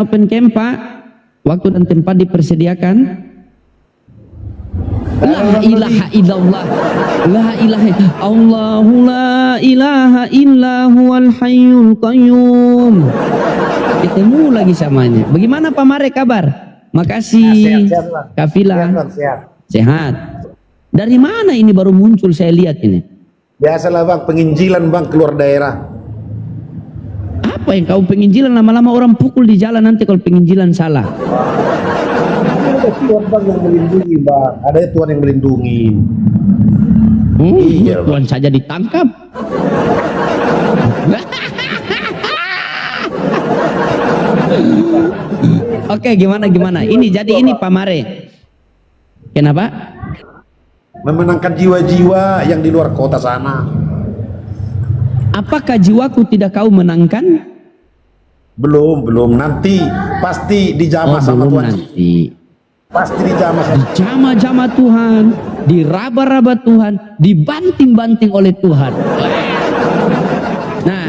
open camp Pak, waktu dan tempat dipersediakan. La ilaha illallah, la ilaha Allahu la ilaha illa huwal hayyul qayyum. Ketemu lagi samanya. Bagaimana Pak Mare kabar? Makasih. Sehat, Kafila sehat. sehat. Dari mana ini baru muncul saya lihat ini? Biasalah bang, penginjilan bang keluar daerah. Apa yang kau penginjilan, lama-lama orang pukul di jalan nanti kalau penginjilan salah. Ada Tuhan bang yang melindungi bang, ada Tuhan yang melindungi. Iya, Tuhan saja ditangkap. Oke, gimana? Ini jadi ini Pak Mare. Kenapa? Memenangkan jiwa-jiwa yang di luar kota sana. Apakah jiwaku tidak kau menangkan? Belum. Nanti pasti dijamah sama belum Tuhan. nanti. Pasti dijamah sama Dijama-jama Tuhan, diraba-raba Tuhan, dibanting-banting oleh Tuhan. Nah,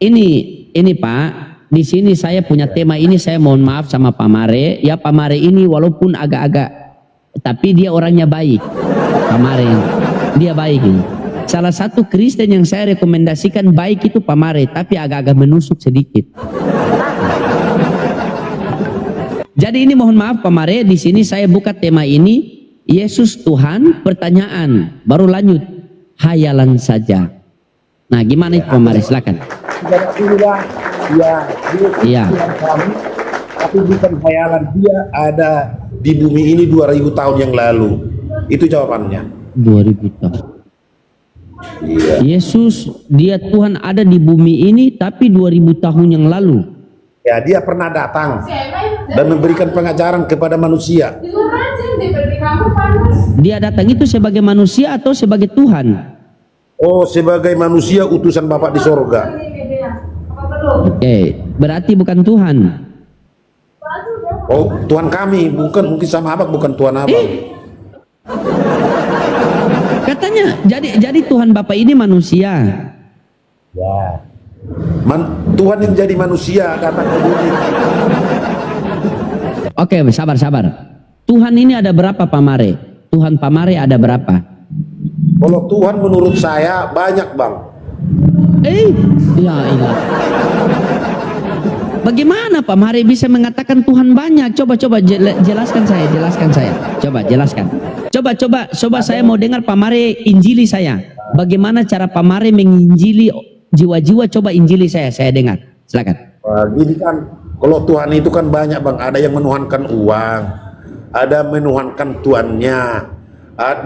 ini Pak, di sini saya punya tema ini, saya mohon maaf sama Pak Mare. Ya Pak Mare ini walaupun agak-agak, tapi dia orangnya baik. Pak Mare, dia baik ini. Salah satu Kristen yang saya rekomendasikan baik itu Pak Mare, tapi agak-agak menusuk sedikit. Jadi ini mohon maaf Pak Mare, di sini saya buka tema ini, Yesus Tuhan, pertanyaan, baru lanjut, hayalan saja. Nah gimana itu Pak Mare, silakan. Ya, Iya. Tuhan kami, tapi bukan hayalan. Dia ada di bumi ini 2000 tahun yang lalu. Itu jawabannya. 2000 tahun. Iya. Yesus, dia Tuhan ada di bumi ini tapi 2000 tahun yang lalu. Ya, dia pernah datang dan memberikan pengajaran kepada manusia. Dia datang itu sebagai manusia atau sebagai Tuhan? Oh, sebagai manusia utusan Bapak di sorga. Oke, berarti bukan Tuhan. Oh, Tuhan kami, bukan mungkin sama abang, bukan Tuhan abang. Katanya jadi Tuhan Bapak ini manusia. Ya. Tuhan yang jadi manusia datang ke bumi. Oke, sabar. Tuhan ini ada berapa Pak Mare? Tuhan Pak Mare ada berapa? Kalau Tuhan menurut saya banyak bang. Ya ilah. Bagaimana Pak Mare bisa mengatakan Tuhan banyak? Coba jelaskan saya. Coba jelaskan. Coba saya mau dengar Pak Mare injili saya. Bagaimana cara Pak Mare menginjili jiwa-jiwa? Coba injili saya dengar. Silakan. Gini kan, kalau Tuhan itu kan banyak bang. Ada yang menuhankan uang, ada menuhankan tuannya,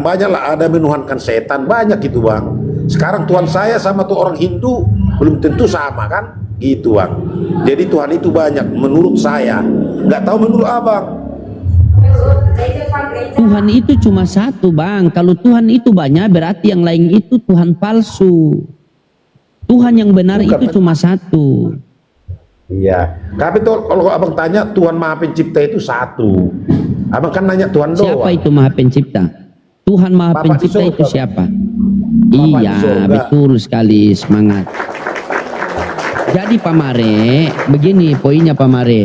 banyaklah, ada menuhankan setan, banyak itu bang. Sekarang Tuhan saya sama tuh orang Hindu belum tentu sama kan, gitu bang. Jadi Tuhan itu banyak menurut saya, nggak tahu menurut abang. Tuhan itu cuma satu bang. Kalau Tuhan itu banyak berarti yang lain itu Tuhan palsu. Tuhan yang benar Bukan, itu cuma satu. Iya, tapi tuh kalau abang tanya Tuhan Maha Pencipta itu satu. Abang kan nanya Tuhan doang. Siapa itu Maha Pencipta? Tuhan Maha Bapak Pencipta di itu surga. siapa? Bapak di Iya, surga. betul sekali, semangat. Jadi Pak Mare, begini poinnya Pak Mare.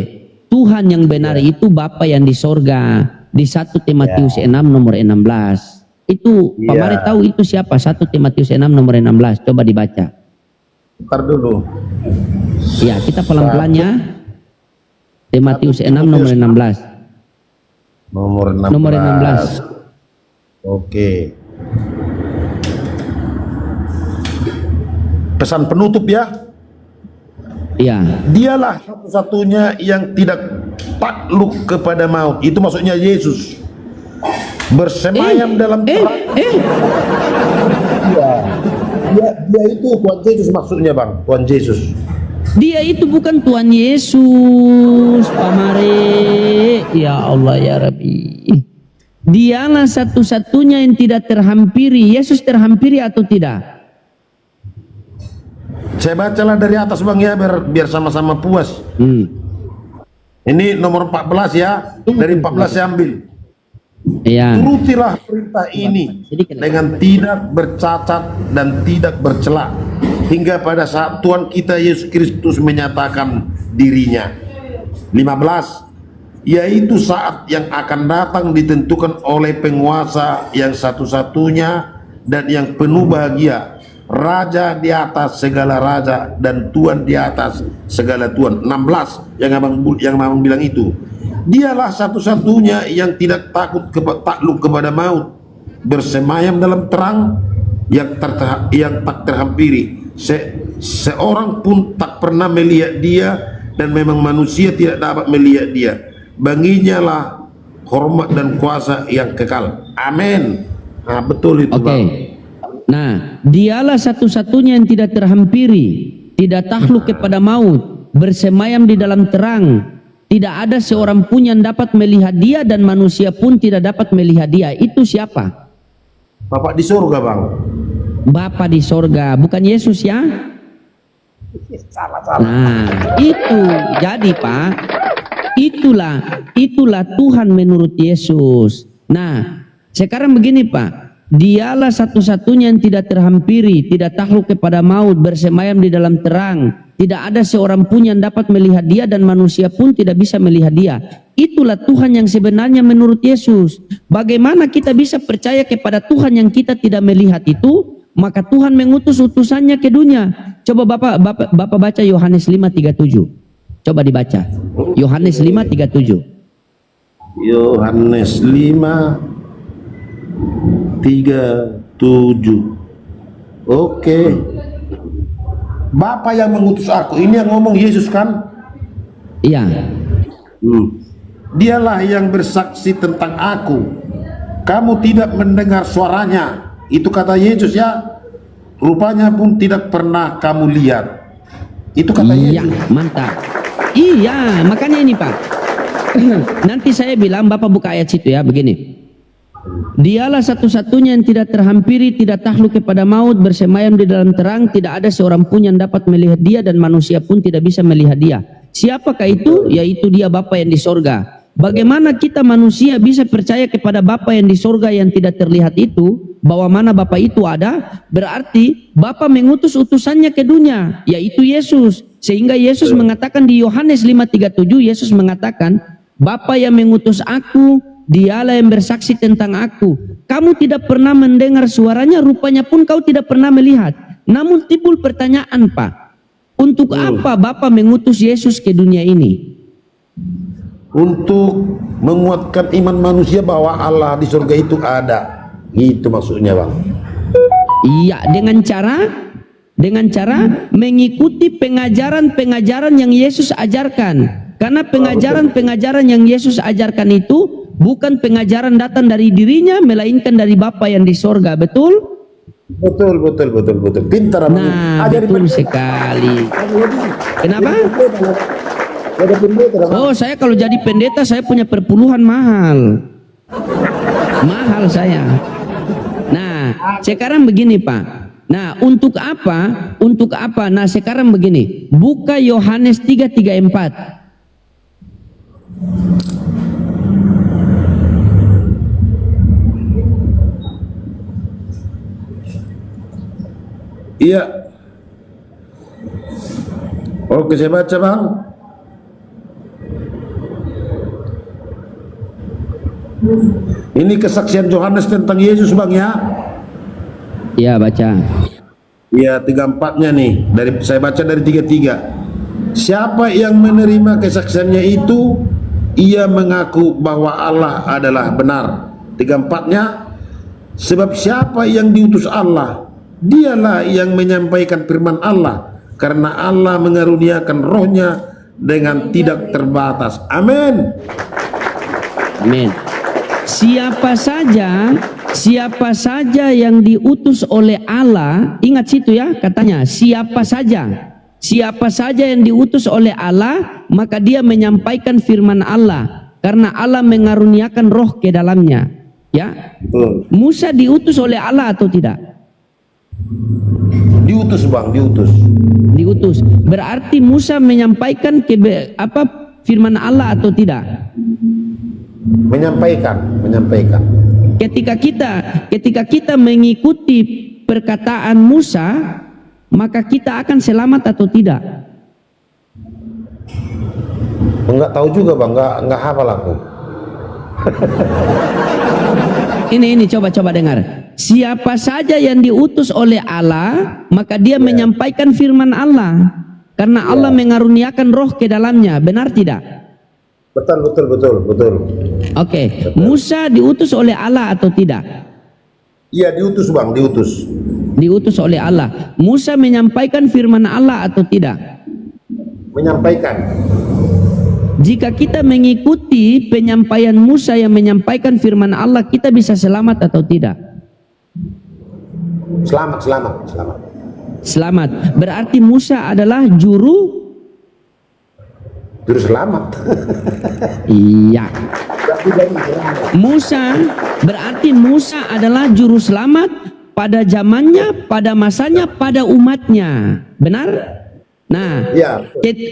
Tuhan yang benar itu Bapa yang di sorga. Di 1 Timotius 6 nomor 16. Itu Pak Iya. Mare tahu itu siapa? 1 Timotius 6 nomor 16. Coba dibaca. Ntar dulu. Ya, kita pelan-pelannya. Timotius 6 nomor 16. Nomor 16. Nomor 16. Oke. Pesan penutup ya. Iya. Dialah satu-satunya yang tidak takluk kepada maut. Itu maksudnya Yesus. Bersemayam dalam terang. Dia itu Tuhan Yesus maksudnya bang. Tuhan Yesus. Dia itu bukan Tuhan Yesus, Pak Mare. Ya Allah ya Rabbi. Dialah satu-satunya yang tidak terhampiri. Yesus terhampiri atau tidak? Saya bacalah dari atas bang ya, biar sama-sama puas. Ini nomor 14 ya. Dari 14 saya ambil. Iya. Turutilah perintah ini dengan tidak bercacat dan tidak bercela hingga pada saat Tuhan kita Yesus Kristus menyatakan dirinya. 15, yaitu saat yang akan datang ditentukan oleh penguasa yang satu-satunya dan yang penuh bahagia, Raja di atas segala raja dan Tuhan di atas segala Tuhan. 16 yang abang bilang itu. Dialah satu-satunya yang tidak takluk kepada maut, bersemayam dalam terang yang tak terhampiri. Seorang pun tak pernah melihat dia, dan memang manusia tidak dapat melihat dia. Baginya lah hormat dan kuasa yang kekal. Amin. Nah, betul itu, Bang. Nah, dialah satu-satunya yang tidak terhampiri, tidak takluk kepada maut, bersemayam di dalam terang. Tidak ada seorang pun yang dapat melihat dia, dan manusia pun tidak dapat melihat dia. Itu siapa? Bapak di surga, Bang. Bapa di sorga, bukan Yesus ya? Nah, itu jadi Pak, itulah Tuhan menurut Yesus. Nah, sekarang begini Pak, dialah satu-satunya yang tidak terhampiri, tidak takluk kepada maut, bersemayam di dalam terang. Tidak ada seorang pun yang dapat melihat dia, dan manusia pun tidak bisa melihat dia. Itulah Tuhan yang sebenarnya menurut Yesus. Bagaimana kita bisa percaya kepada Tuhan yang kita tidak melihat itu? Maka Tuhan mengutus utusannya ke dunia. Coba Bapak baca Yohanes 5:37. Coba dibaca. Yohanes 5:37. Yohanes 5:37. Oke. Bapa yang mengutus aku. Ini yang ngomong Yesus kan? Iya. Dialah yang bersaksi tentang aku. Kamu tidak mendengar suaranya. Itu kata Yesus ya. Rupanya pun tidak pernah kamu lihat. Itu kata Iya, Yesus. mantap. Iya, makanya ini Pak. Nanti saya bilang, Bapak buka ayat situ ya, begini. Dialah satu-satunya yang tidak terhampiri, tidak takluk kepada maut, bersemayam di dalam terang. Tidak ada seorang pun yang dapat melihat dia, dan manusia pun tidak bisa melihat dia. Siapakah itu? Yaitu dia Bapa yang di sorga. Bagaimana kita manusia bisa percaya kepada Bapa yang di sorga yang tidak terlihat itu, bahwa mana Bapa itu ada? Berarti Bapa mengutus utusannya ke dunia, yaitu Yesus. Sehingga Yesus mengatakan di Yohanes 5:37, Yesus mengatakan, Bapa yang mengutus aku, dialah yang bersaksi tentang aku. Kamu tidak pernah mendengar suaranya, rupanya pun kau tidak pernah melihat. Namun timbul pertanyaan Pak, untuk apa Bapa mengutus Yesus ke dunia ini? Untuk menguatkan iman manusia bahwa Allah di surga itu ada. Itu maksudnya Bang. Iya, dengan cara mengikuti pengajaran-pengajaran yang Yesus ajarkan. Karena pengajaran-pengajaran yang Yesus ajarkan itu bukan pengajaran datang dari dirinya, melainkan dari Bapa yang di sorga. Betul? Betul. Pintar Abang. Nah, betul sekali. Kenapa? Oh, saya kalau jadi pendeta saya punya perpuluhan mahal saya. Nah, sekarang begini Pak. Nah, untuk apa? Nah, sekarang begini. Buka Yohanes 3:34. Iya. Oke, saya baca Bang. Ini kesaksian Yohanes tentang Yesus Bang ya. Iya, baca. Iya, 34-nya nih. Saya baca dari 33. Siapa yang menerima kesaksiannya itu, ia mengaku bahwa Allah adalah benar. 34-nya, sebab siapa yang diutus Allah, dialah yang menyampaikan firman Allah, karena Allah mengaruniakan rohnya dengan tidak terbatas. Amin. Amin. Siapa saja yang diutus oleh Allah, ingat situ ya katanya, siapa saja yang diutus oleh Allah, maka dia menyampaikan firman Allah, karena Allah mengaruniakan roh ke dalamnya. Ya. Musa diutus oleh Allah atau tidak? Diutus Bang, diutus. Berarti Musa menyampaikan firman Allah atau tidak? Menyampaikan. Ketika kita mengikuti perkataan Musa, maka kita akan selamat atau tidak? Enggak tahu juga bang, enggak hafal aku. Ini coba dengar. Siapa saja yang diutus oleh Allah, maka dia menyampaikan firman Allah. Karena Allah mengaruniakan roh ke dalamnya. Benar tidak? Betul. Oke. Musa diutus oleh Allah atau tidak? Iya, diutus bang, diutus. Diutus oleh Allah. Musa menyampaikan firman Allah atau tidak? Menyampaikan. Jika kita mengikuti penyampaian Musa yang menyampaikan firman Allah, kita bisa selamat atau tidak? Selamat. Berarti Musa adalah juru selamat. Iya. Berarti Musa adalah juru selamat pada zamannya, pada masanya, pada umatnya. Benar? Nah, ya.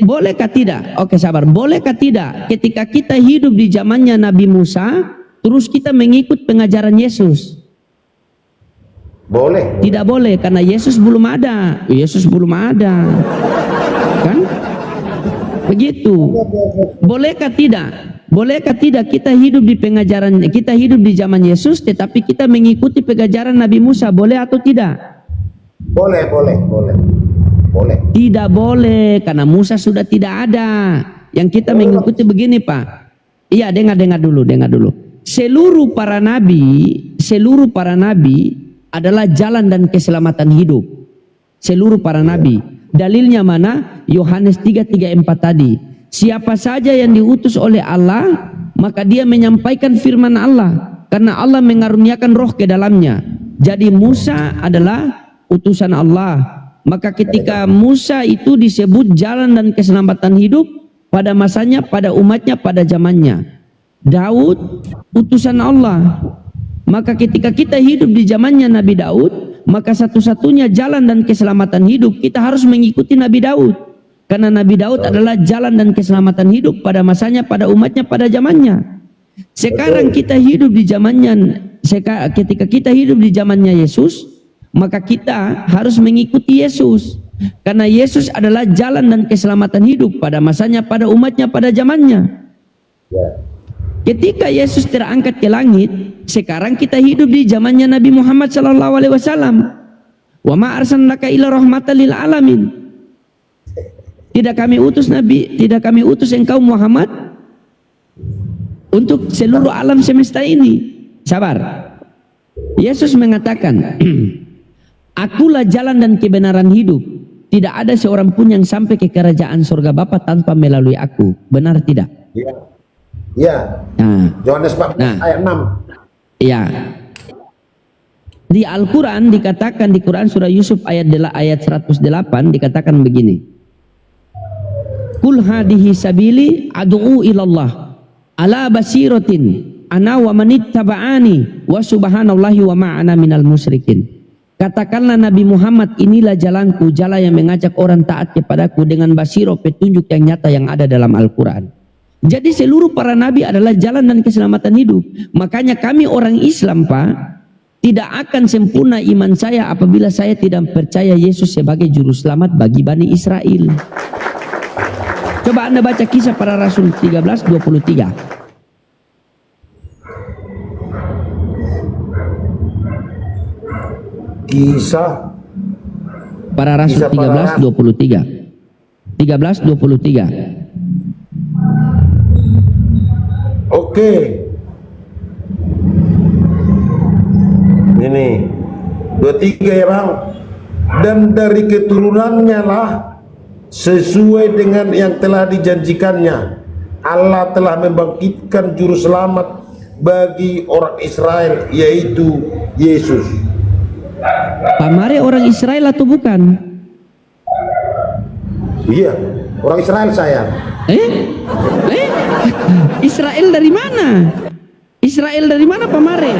Bolehkah tidak? Oke, sabar. Bolehkah tidak ketika kita hidup di zamannya Nabi Musa, terus kita mengikut pengajaran Yesus? Boleh. Tidak boleh, karena Yesus belum ada. Kan? Begitu. Bolehkah tidak? Bolehkah tidak kita hidup di pengajaran, kita hidup di zaman Yesus, tetapi kita mengikuti pengajaran Nabi Musa? Boleh atau tidak? Boleh. Tidak boleh, karena Musa sudah tidak ada. Yang kita mengikuti begini, Pak. Iya, dengar dulu. Seluruh para nabi adalah jalan dan keselamatan hidup. Seluruh para nabi. Dalilnya mana? Yohanes 3:34 tadi. Siapa saja yang diutus oleh Allah, maka dia menyampaikan firman Allah, karena Allah mengaruniakan roh ke dalamnya. Jadi Musa adalah utusan Allah. Maka ketika Musa itu disebut jalan dan keselamatan hidup pada masanya, pada umatnya, pada zamannya. Daud utusan Allah. Maka ketika kita hidup di zamannya Nabi Daud, maka satu-satunya jalan dan keselamatan hidup kita harus mengikuti Nabi Daud. Karena Nabi Daud adalah jalan dan keselamatan hidup pada masanya, pada umatnya, pada zamannya. Sekarang kita hidup di zamannya, ketika kita hidup di zamannya Yesus, maka kita harus mengikuti Yesus, karena Yesus adalah jalan dan keselamatan hidup pada masanya, pada umatnya, pada zamannya. Ketika Yesus terangkat ke langit, sekarang kita hidup di zamannya Nabi Muhammad SAW. Wa ma arsalnaka illa rahmatan lil alamin. Tidak kami utus engkau Muhammad untuk seluruh alam semesta ini. Sabar. Yesus mengatakan, Akulah jalan dan kebenaran hidup. Tidak ada seorang pun yang sampai ke kerajaan surga Bapa tanpa melalui aku. Benar tidak? Iya. Nah, Yohanes 14 ayat 6. Iya. Di Al-Quran dikatakan, di Quran surah Yusuf ayat 108 dikatakan begini. Kul hadihi sabili ad'u ilallah ala basiratin ana wa manittaba'ani wa subhanallahi wa ma'ana minal musyrikin. Katakanlah Nabi Muhammad, inilah jalanku, jalan yang mengajak orang taat kepadaku dengan basiro, petunjuk yang nyata yang ada dalam Al-Quran. Jadi seluruh para nabi adalah jalan dan keselamatan hidup. Makanya kami orang Islam, Pak, tidak akan sempurna iman saya apabila saya tidak percaya Yesus sebagai juru selamat bagi Bani Israel. Coba Anda baca Kisah Para Rasul 13:23. Kisah Para Rasul 13:23. 13:23. Oke. Ini 23 ya bang. Dan dari keturunannya lah, sesuai dengan yang telah dijanjikannya, Allah telah membangkitkan juru selamat bagi orang Israel, yaitu Yesus. Pak Mare orang Israel atau bukan? Iya, orang Israel saya. Israel dari mana? Israel dari mana Pak Mare?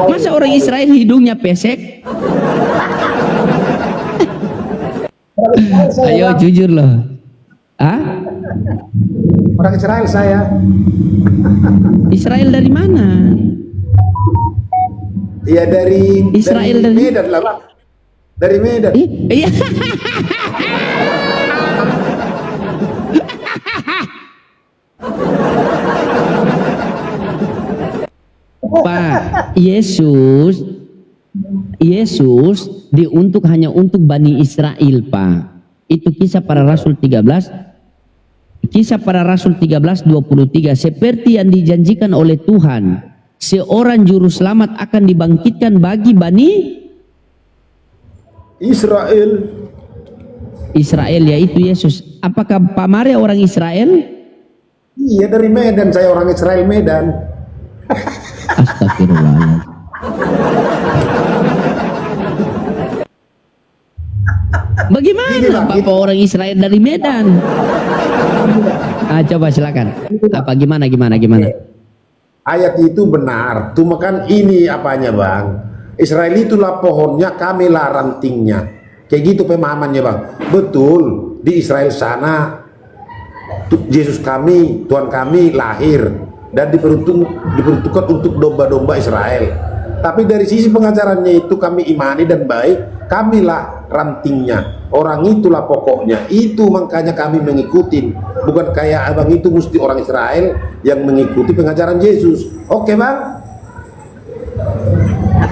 Masa orang Israel hidungnya pesek? Ayo jujur loh. Orang Israel saya. Israel dari mana? Iya dari Israel dari Medan lah bang. Dari Medan. Iya. Pak, Yesus hanya untuk Bani Israel, Pak. Itu Kisah Para Rasul 13. Kisah Para Rasul 13:23. Seperti yang dijanjikan oleh Tuhan, seorang juru selamat akan dibangkitkan bagi Bani Israel, yaitu Yesus. Apakah Pak Mare orang Israel? Iya, dari Medan, saya orang Israel Medan. Astagfirullahaladzim. Bagaimana Bapak orang Israel dari Medan? Coba silakan. Apa gimana? Ayat itu benar, cuma kan ini apanya Bang? Israel itulah pohonnya, kamilah rantingnya. Kayak gitu pemahamannya Bang. Betul, di Israel sana Yesus kami, Tuhan kami lahir dan diperuntukkan untuk domba-domba Israel. Tapi dari sisi pengajarannya itu kami imani dan baik, kamilah rantingnya. Orang itulah pokoknya. Itu makanya kami mengikuti. Bukan kayak abang itu mesti orang Israel yang mengikuti pengajaran Yesus. Oke Bang?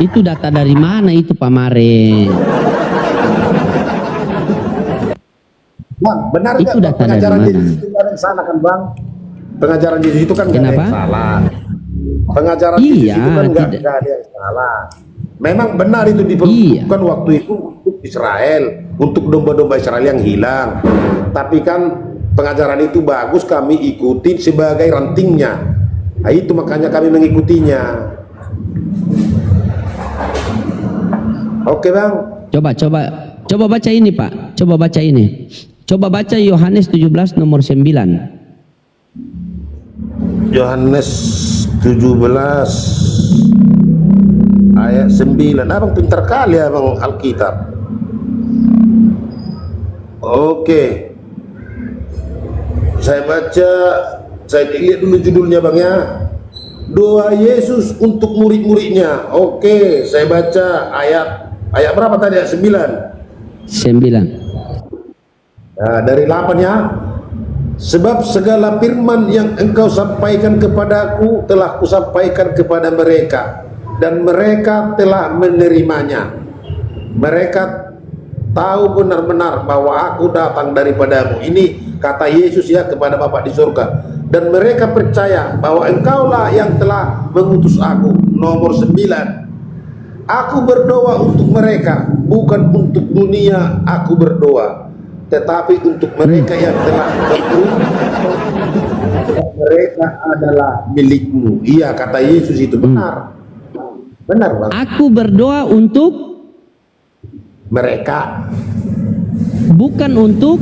Itu data dari mana itu Pak Mare? Bang, benar itu nggak data dari pengajaran mana? Yesus itu nggak ada yang salah kan Bang? Pengajaran Yesus itu kan nggak ada yang salah. Pengajaran Yesus itu kan nggak ada yang salah. Memang benar itu diperuntukkan waktu itu untuk Israel, untuk domba-domba Israel yang hilang. Tapi kan pengajaran itu bagus, kami ikuti sebagai rantingnya. Nah, itu makanya kami mengikutinya. Oke Bang. Coba baca ini Pak. Coba baca ini. Coba baca Yohanes 17 nomor 9. Yohanes 17 ayat 9. Abang pintar kali abang Alkitab. Oke. Saya baca, saya lihat dulu judulnya Bang ya. Doa Yesus untuk murid-muridnya. Oke, saya baca ayat berapa tadi? Ayat 9. Nah, dari 8 ya. Sebab segala firman yang engkau sampaikan kepadaku telah kusampaikan kepada mereka, dan mereka telah menerimanya. Mereka tahu benar-benar bahwa aku datang daripadamu. Ini kata Yesus ya kepada Bapa di surga. Dan mereka percaya bahwa engkaulah yang telah mengutus aku. Nomor 9. Aku berdoa untuk mereka, bukan untuk dunia aku berdoa, tetapi untuk mereka yang telah mereka adalah milikmu. Iya, kata Yesus itu benar. Benar Bang. Aku berdoa untuk mereka, bukan untuk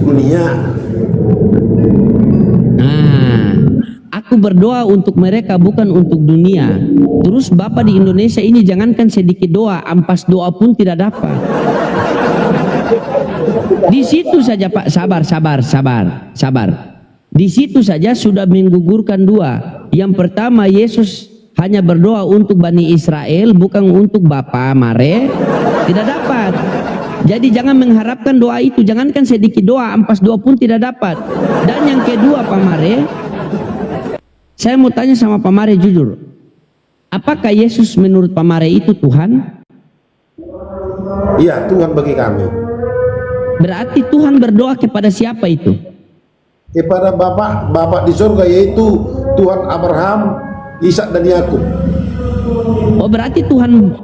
dunia. Aku berdoa untuk mereka bukan untuk dunia. Terus Bapak di Indonesia ini jangankan sedikit doa, ampas doa pun tidak dapat. Di situ saja Pak, sabar. Di situ saja sudah menggugurkan dua. Yang pertama, Yesus hanya berdoa untuk Bani Israel, bukan untuk Bapak Mare, tidak dapat. Jadi jangan mengharapkan doa itu, jangankan sedikit doa, ampas doa pun tidak dapat. Dan yang kedua Pak Mare, saya mau tanya sama Pak Mare jujur, apakah Yesus menurut Pak Mare itu Tuhan? Iya, Tuhan bagi kami. Berarti Tuhan berdoa kepada siapa itu? Kepada Bapak di surga, yaitu Tuhan Abraham, Ishak dan Yakub. Oh, berarti Tuhan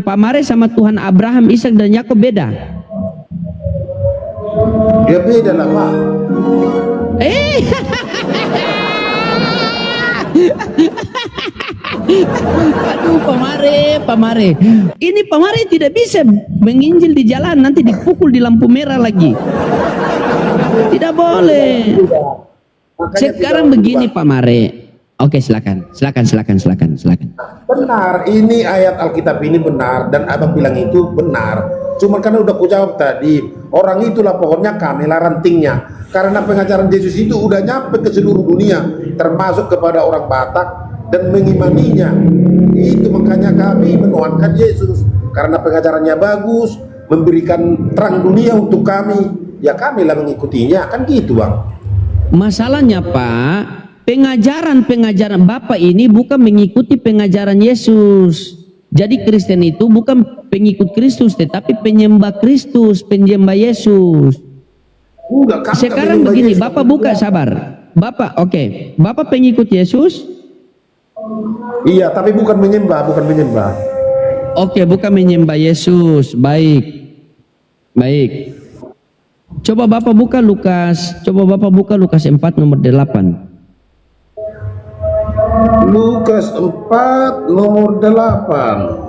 Pak Mare sama Tuhan Abraham, Ishak dan Yakub beda? Ya beda lah Pak. Aduh Pak Mare, ini Pak Mare tidak bisa menginjil di jalan, nanti dipukul di lampu merah lagi. Tidak boleh. Sekarang begini Pak Mare. Oke, silakan. Benar, ini ayat Alkitab ini benar, dan abang bilang itu benar. Cuman karena udah ku jawab tadi, orang itulah pohonnya, kamilah rantingnya. Karena pengajaran Yesus itu udah nyampe ke seluruh dunia, termasuk kepada orang Batak dan mengimaninya. Itu makanya kami menuhankan Yesus, karena pengajarannya bagus, memberikan terang dunia untuk kami. Ya kamilah mengikutinya, kan gitu Bang. Masalahnya Pak, pengajaran Bapak ini bukan mengikuti pengajaran Yesus. Jadi Kristen itu bukan pengikut Kristus, tetapi penyembah Kristus, penyembah Yesus. Enggak, kami Sekarang menyembah begini, Yesus. Bapak buka, sabar. Bapak, oke. Bapak pengikut Yesus? Iya, tapi bukan menyembah. Oke, bukan menyembah Yesus. Baik. Baik. Coba Bapak buka Lukas 4 nomor 8. Lukas 4 nomor 8.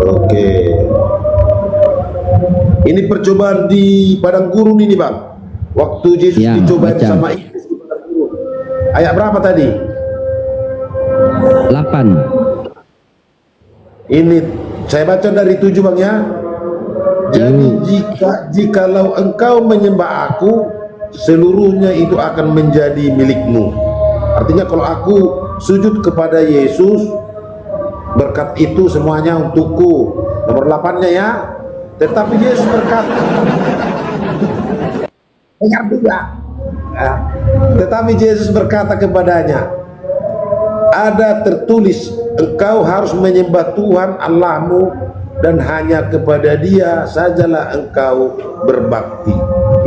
Oke. Ini percobaan di padang gurun ini, Bang. Waktu Yesus Ya, dicobain baca. sama iblis di padang gurun. Ayat berapa tadi? 8. Ini saya baca dari 7, Bang, ya. Jadi jikalau engkau menyembah aku, seluruhnya itu akan menjadi milikmu. Artinya kalau aku sujud kepada Yesus, berkat itu semuanya untukku. Nomor 8-nya ya. Tetapi Yesus berkata, dengar juga. Ya. Tetapi Yesus berkata kepadanya, ada tertulis, engkau harus menyembah Tuhan Allahmu dan hanya kepada Dia sajalah engkau berbakti.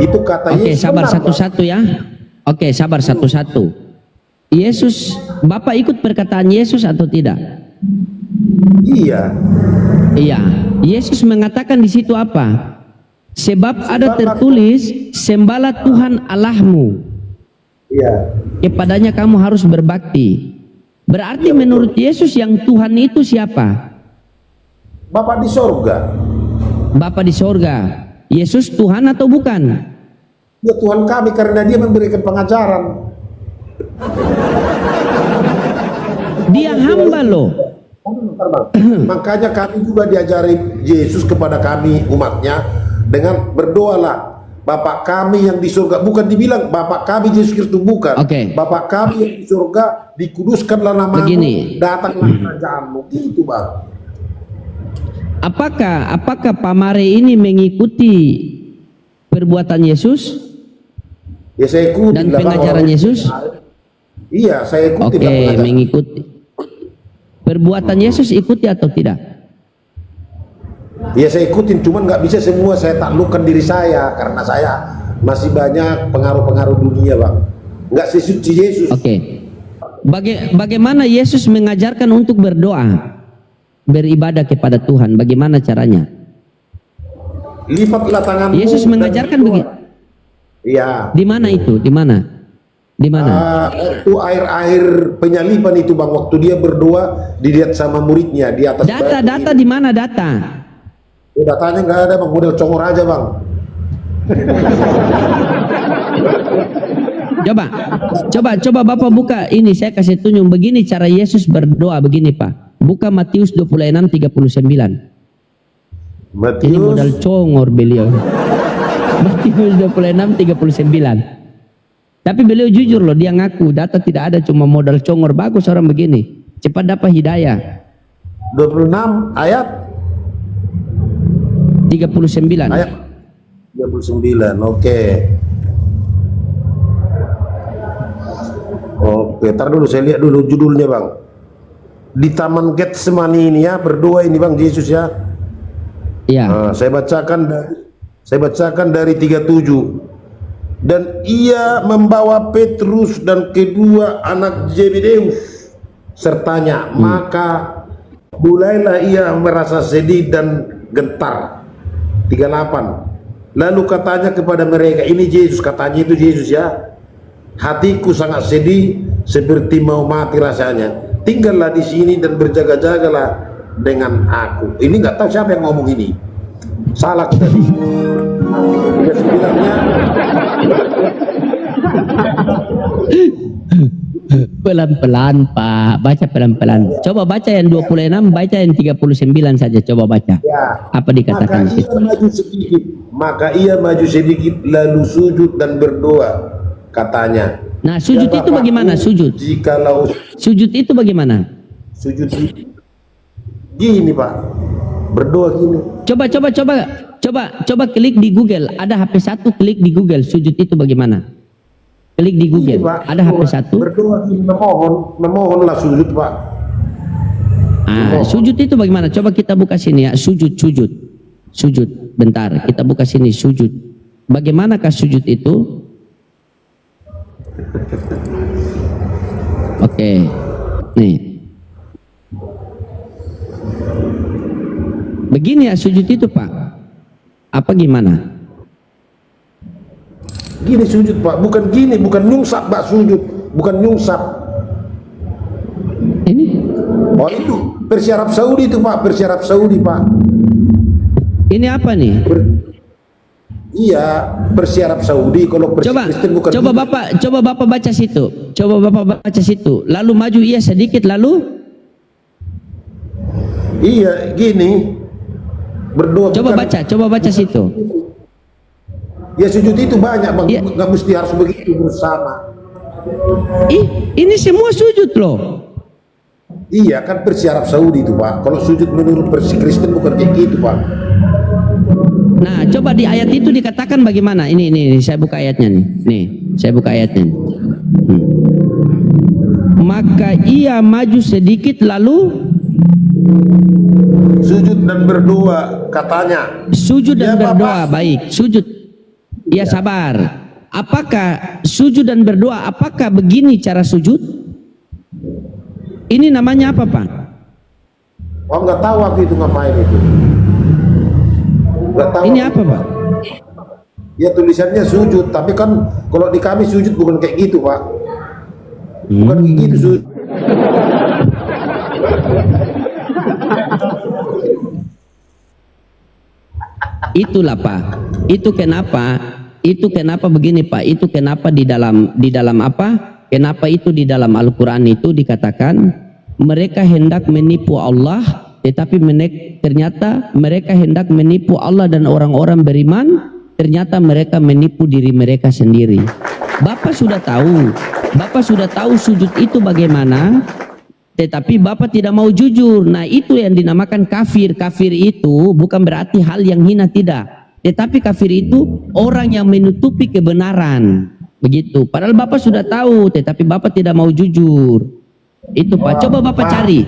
Itu kata Oke, Yesus. sabar benar, satu-satu ya. Oke, sabar satu-satu. Yesus, Bapak ikut perkataan Yesus atau tidak? Bang? Iya. Iya. Yesus mengatakan di situ apa? Sebab ada tertulis, sembahlah Tuhan Allahmu. Iya. Kepadanya kamu harus berbakti. Berarti menurut Yesus yang Tuhan itu siapa? Bapak di sorga. Bapa di sorga. Yesus Tuhan atau bukan? Ya Tuhan kami karena Dia memberikan pengajaran. Dia hamba loh. Bentar, Bang. Makanya kami juga diajari Yesus kepada kami umatnya dengan berdoalah Bapak kami yang di surga. Bukan dibilang Bapak kami Yesus Kristus, bukan. Oke. Bapak kami yang di surga, dikuduskanlah namamu, Begini. datanglah kerajaanmu. Gitu, Bang. Apakah Pak Mare ini mengikuti perbuatan Yesus Ya saya ikuti dan lah, Bang, pengajaran orang- Yesus? Iya, saya ikuti Oke, lah pengajaran. mengikuti. Perbuatan Yesus ikuti atau tidak? Ya saya ikutin, cuman nggak bisa semua saya taklukkan diri saya karena saya masih banyak pengaruh-pengaruh dunia, Bang. Nggak sesuci Yesus. Oke. Bagaimana Yesus mengajarkan untuk berdoa, beribadah kepada Tuhan? Bagaimana caranya? Lipatlah tanganmu. Yesus dan mengajarkan berdoa. begitu. Iya. Di mana itu? Di mana? Di mana? Waktu air-air penyaliban itu, Bang, waktu dia berdoa dilihat sama muridnya di atas Data di mana data? Datanya nggak ada, Bang, model congor aja, Bang. Coba Bapak buka ini, saya kasih tunjuk begini cara Yesus berdoa begini, Pak. Buka Matius 26:39. Ini modal Matius congor beliau. Matius 26:39. Tapi beliau jujur loh, dia ngaku data tidak ada, cuma modal congor. Bagus orang begini, cepat dapat hidayah. 26 ayat 39. ayat 39. Oke, tar dulu saya lihat dulu judulnya, Bang. Di Taman Getsemani ini ya, berdoa ini, Bang, Yesus ya. Ya. Saya bacakan dari 37. Dan ia membawa Petrus dan kedua anak Zebedeus sertanya, maka mulailah ia merasa sedih dan gentar. 38. Lalu katanya kepada mereka, ini Yesus, katanya itu Yesus ya, hatiku sangat sedih seperti mau mati rasanya. Tinggallah di sini dan berjaga-jagalah dengan aku. Ini nggak tahu siapa yang ngomong ini. Salah aku tadi. Udah sebilangnya. Pelan-pelan, Pak. Baca pelan-pelan. Coba baca yang 26, baca yang 39 saja. Coba baca. Ya. Apa dikatakan di situ? Maka ia maju sedikit lalu sujud dan berdoa, katanya. Nah, sujud "Ya itu bagaimana? Bapakku, Sujud. Jikalau Sujud itu bagaimana? sujud gini, Pak. Berdoa gini. coba klik di Google. Ada HP 1, klik di Google. Sujud itu bagaimana? Klik di Google. Iya, Pak. Ada HP 1. Berdoa, memohonlah sujud, Pak. Sujud itu bagaimana? Coba kita buka sini ya. Sujud. Bentar, kita buka sini sujud. Bagaimanakah sujud itu? Oke. Nih. Begini ya sujud itu, Pak. Apa gimana? Gini sujud, Pak. Bukan gini, bukan nyungsap, Pak, sujud. Bukan nyungsap. Ini? Oh, itu Persia Arab Saudi itu, Pak. Persia Arab Saudi, Pak. Ini apa nih? Iya, Persia Arab Saudi. Kalau Persia Kristen bukan. Coba Bapak baca situ. Coba Bapak baca situ. Lalu maju sedikit lalu. Iya, gini. Berdoa. Coba baca situ. Ya sujud itu banyak, Bang. Ya. Nggak mesti harus begitu bersama. Ini semua sujud loh. Iya, kan Persia Arab Saudi itu, Pak. Kalau sujud menurut Persia Kristen bukan kayak gitu, Pak. Nah, coba di ayat itu dikatakan bagaimana? Ini saya buka ayatnya nih. Nih, saya buka ayatnya. Maka ia maju sedikit lalu sujud dan berdoa, katanya. Sujud dan Ya, berdoa, Bapak. baik. Sujud. Ya, sabar. Apakah sujud dan berdoa, apakah begini cara sujud? Ini namanya apa, Pak? Oh, nggak tahu aku itu ngapain itu. Nggak tahu. Ini apa, Pak? Ya tulisannya sujud, tapi kan kalau di kami sujud bukan kayak gitu, Pak. Bukan kayak gitu sujud. Itulah, Pak. Itu kenapa begini, Pak? Itu kenapa di dalam apa? Kenapa itu di dalam Al-Qur'an itu dikatakan mereka hendak menipu Allah, tetapi ternyata mereka hendak menipu Allah dan orang-orang beriman, ternyata mereka menipu diri mereka sendiri. Bapak sudah tahu sujud itu bagaimana, tetapi Bapak tidak mau jujur. Nah, itu yang dinamakan kafir. Kafir itu bukan berarti hal yang hina, tidak. Tetapi kafir itu orang yang menutupi kebenaran. Begitu. Padahal Bapak sudah tahu, tetapi Bapak tidak mau jujur. Itu, Pak. Coba Bapak cari.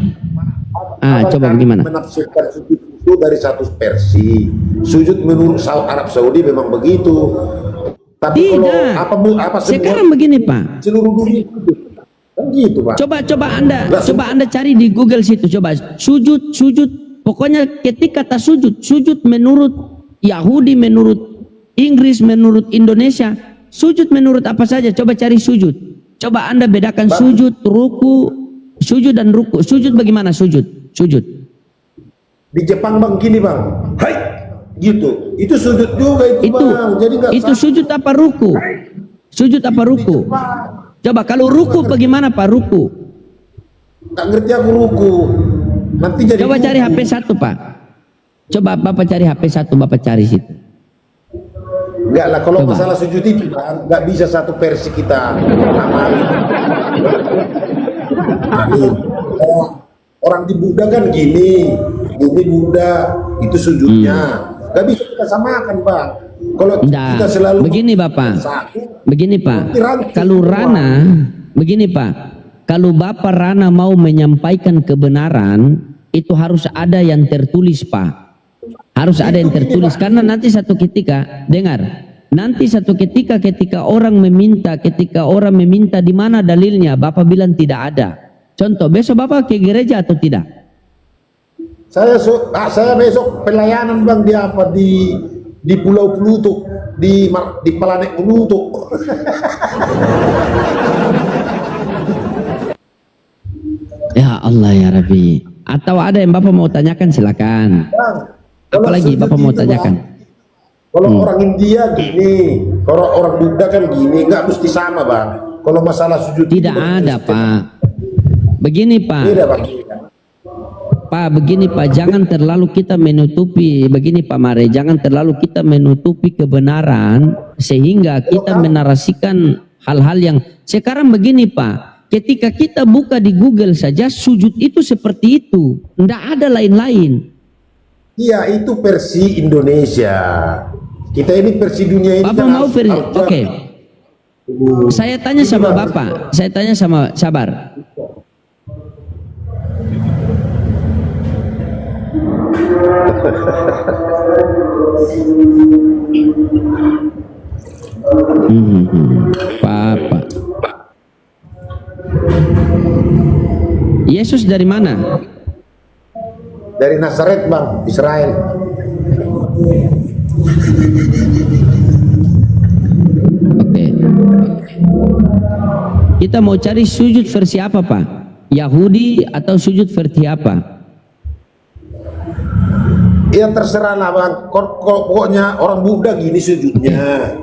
Coba bagaimana? Menafsirkan sujud itu dari satu versi. Sujud menurut Arab Saudi memang begitu. Tapi tidak. Kalau apa sekarang begini, Pak. Seluruh dunia kan gitu, Pak. Coba Anda cari di Google situ. Coba sujud. Pokoknya ketika kata sujud menurut Yahudi, menurut Inggris, menurut Indonesia, sujud menurut apa saja. Coba cari sujud. Coba Anda bedakan sujud, ruku, sujud dan ruku. Sujud bagaimana sujud? Di Jepang, Bang, gini, Bang. Hai, gitu. Itu sujud juga itu, Bang. Jadi itu sujud apa ruku? Sujud apa ruku? Coba kalau ruku bagaimana, Pak? Ruku. Nggak ngerti aku ruku. Nanti jadi Coba ruku. cari HP 1, Pak. Coba Bapak cari HP 1, Bapak cari situ. Enggak lah, kalau Coba. masalah sujud itu, Bang, nggak bisa satu versi kita amalin. Orang di Buddha kan gini Buddha itu sujudnya, nggak bisa kita samakan, Bang. Kalau kita selalu begini, Bapak. satu, Begini, Pak. nanti Begini, Pak. Kalau Bapak Rana mau menyampaikan kebenaran, itu harus ada yang tertulis, Pak. Harus ada yang tertulis, karena nanti satu ketika, dengar, nanti satu ketika orang meminta di mana dalilnya, Bapak bilang tidak ada. Contoh, besok Bapak ke gereja atau tidak? Saya besok pelayanan, Bang, di Pulau Pluto, di planet Pluto. Ya Allah ya Rabbi. Atau ada yang Bapak mau tanyakan, silakan. Bang, kalau Apalagi sujud Bapak mau itu, tanyakan? Bang, kalau orang India gini, kalau orang Buddha kan gini, nggak mesti sama, Bang. Kalau masalah sujud itu Tidak ada, Kristen. Pak. Begini, Pak. Beda, Bang. Pak, begini, Pak, jangan terlalu kita menutupi, begini, Pak Mare, jangan terlalu kita menutupi kebenaran sehingga kita menarasikan hal-hal yang sekarang begini, Pak. Ketika kita buka di Google saja, sujud itu seperti itu, tidak ada lain-lain. Iya, itu versi Indonesia. Kita ini versi dunia ini. Bapak kan mau versi? Oke. Saya tanya sama Bapak. Saya tanya sama sabar. Bapak. Yesus dari mana? Dari Nazaret, Bang, Israel. Oke. Kita mau cari sujud versi apa, Pak? Yahudi atau sujud versi apa? Ya terserah lah, Bang. Pokoknya orang Buddha gini sujudnya.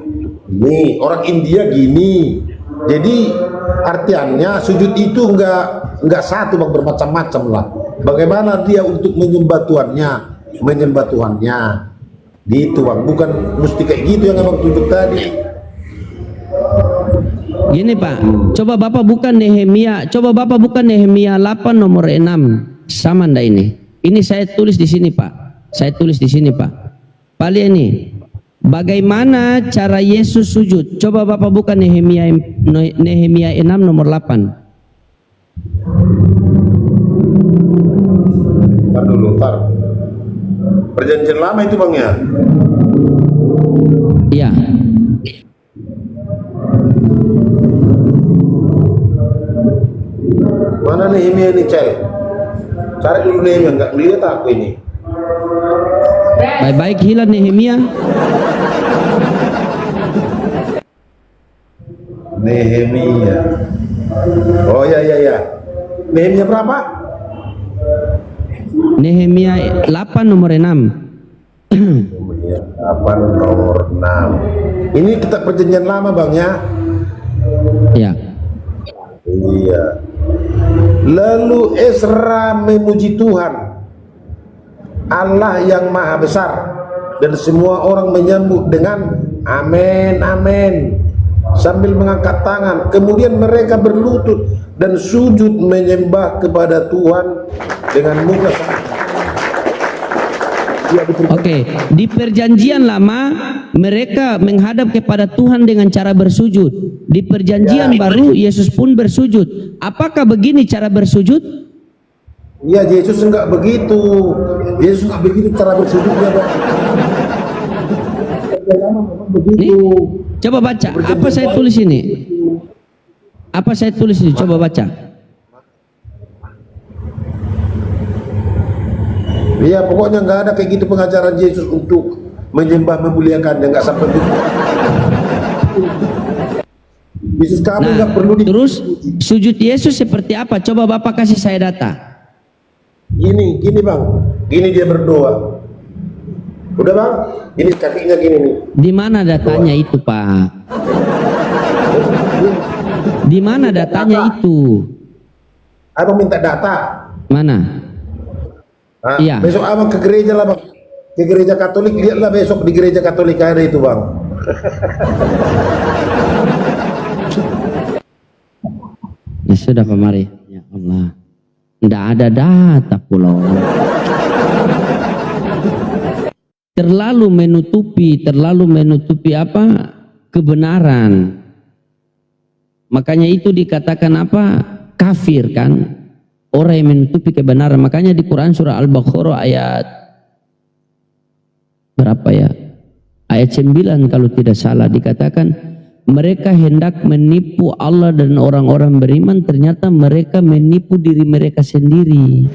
Ini orang India gini. Jadi artiannya sujud itu enggak satu, Bang, bermacam-macam lah. Bagaimana dia untuk menyembah Tuhannya. Gitu, Bang. Bukan mesti kayak gitu yang Abang tunjuk tadi. Gini, Pak. Coba Bapak buka Nehemia 8 nomor 6. Sama ndak ini? Ini saya tulis di sini, Pak. Pak, lihat ini. Bagaimana cara Yesus sujud? Coba Bapak buka Nehemia 6 nomor 8. Ntar. Perjanjian lama itu, Bang, ya? Iya. Mana Nehemia ini, Cel? Cari dulu Nehemia, enggak lihat aku ini. Baik-baik hilang Nehemia. Nehemia. Oh ya. Nehemia berapa? Nehemia 8 nomor 6. Nehemia 8 nomor 6. Ini kitab perjanjian lama, Bang, ya? Ya. Iya. Lalu Ezra memuji Tuhan Allah yang maha besar, dan semua orang menyambut dengan amin, amin, sambil mengangkat tangan. Kemudian mereka berlutut dan sujud menyembah kepada Tuhan dengan muka. Oke, di perjanjian lama mereka menghadap kepada Tuhan dengan cara bersujud. Di perjanjian baru Yesus pun bersujud. Apakah begini cara bersujud? Iya, Yesus enggak begitu. Yesus enggak begitu cara bersujudnya, Bang. Nih, coba baca. Apa saya tulis ini? Coba baca. Iya, pokoknya nggak ada kayak gitu pengajaran Yesus untuk menyembah, memuliakan, yang nggak sampai gitu. Yesus kamu nggak perlu terus sujud Yesus seperti apa? Coba Bapak kasih saya data. Gini Bang, gini dia berdoa. Udah, Bang, ini kakinya gini nih. Di mana datanya itu, Pak? Di mana datanya itu? Abang minta data. Mana? Nah, iya. Besok abang ke gereja lah, Bang. Ke gereja Katolik, lihatlah besok di gereja Katolik ada itu, Bang. Ya sudah, Pak Mari. Ya Allah. Tidak ada data pulau. Terlalu menutupi apa? Kebenaran. Makanya itu dikatakan apa? Kafir, kan? Orang yang menutupi kebenaran. Makanya di Quran surah Al-Baqarah ayat berapa ya? Ayat 9 kalau tidak salah dikatakan, mereka hendak menipu Allah dan orang-orang beriman, ternyata mereka menipu diri mereka sendiri.